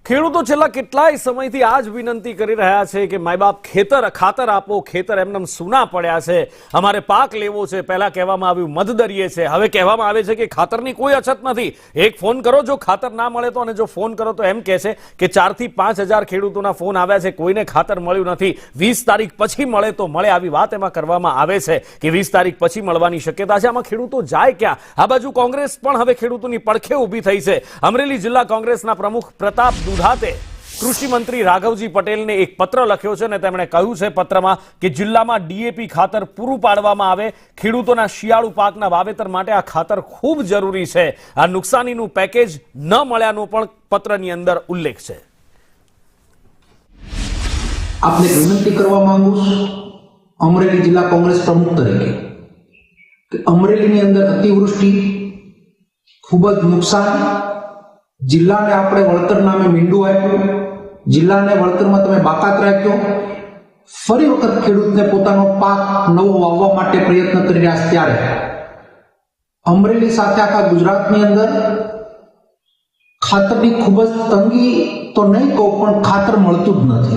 ખેડૂતો છેલ્લા કેટલાય સમયથી આ જ વિનંતી કરી રહ્યા છે કે માય બાપ ખાતર આપો, ખેતર એમનેમ સૂના પડ્યા છે, અમારે પાક લેવો છે। પહેલા કહેવામાં આવ્યું મધદરીએ છે, હવે કહેવામાં આવે છે કે ખાતરની કોઈ અછત નથી। એક ફોન કરો જો ખાતર ના મળે તો, અને જો ફોન કરો તો એમ કહે છે કે 4 થી 5 હજાર ખેડૂતોના ફોન આવ્યા છે, કોઈને ખાતર મળ્યું નથી। 20 તારીખ પછી મળે તો મળે, આવી વાત એમાં કરવામાં આવે છે કે 20 તારીખ પછી મળવાની શક્યતા છે। આમાં ખેડૂતો જાય ક્યાં? આ બાજુ કોંગ્રેસ પણ હવે ખેડૂતોની પડખે ઊભી થઈ છે। અમરેલી જિલ્લા કોંગ્રેસના પ્રમુખ પ્રતાપ દુધાતે કૃષિ મંત્રી રાઘવજી પટેલને એક પત્ર લખ્યો છે અને તેમણે કહ્યું છે પત્રમાં કે જિલ્લામાં ડીએપી ખાતર પૂરું પાડવામાં આવે। ખેડૂતોના શિયાળુ પાકના વાવેતર માટે આ ખાતર ખૂબ જરૂરી છે। આ નુકસાનીનું પેકેજ ન મળ્યાનો પણ પત્રની અંદર ઉલ્લેખ છે। આપને વિનંતી કરવા માંગુ છું અમરેલી જિલ્લા કોંગ્રેસ પ્રમુખ તરીકે કે અમરેલીની અંદર અતિવૃષ્ટિ, ખૂબ જ નુકસાન, જિલ્લાને આપણે વળતર નામે મીંડું આપ્યું, જિલ્લાને વળતરમાં તમે બાકાત રાખ્યો। ફરી વખત ખેડૂતને પોતાનો પાક નવો વાવવા માટે પ્રયત્ન કરી રહ્યા છે, ત્યારે અમરેલી સાથે આખા ગુજરાતની અંદર ખાતરની ખૂબ જ તંગી તો નહીં કહું, પણ ખાતર મળતું જ નથી।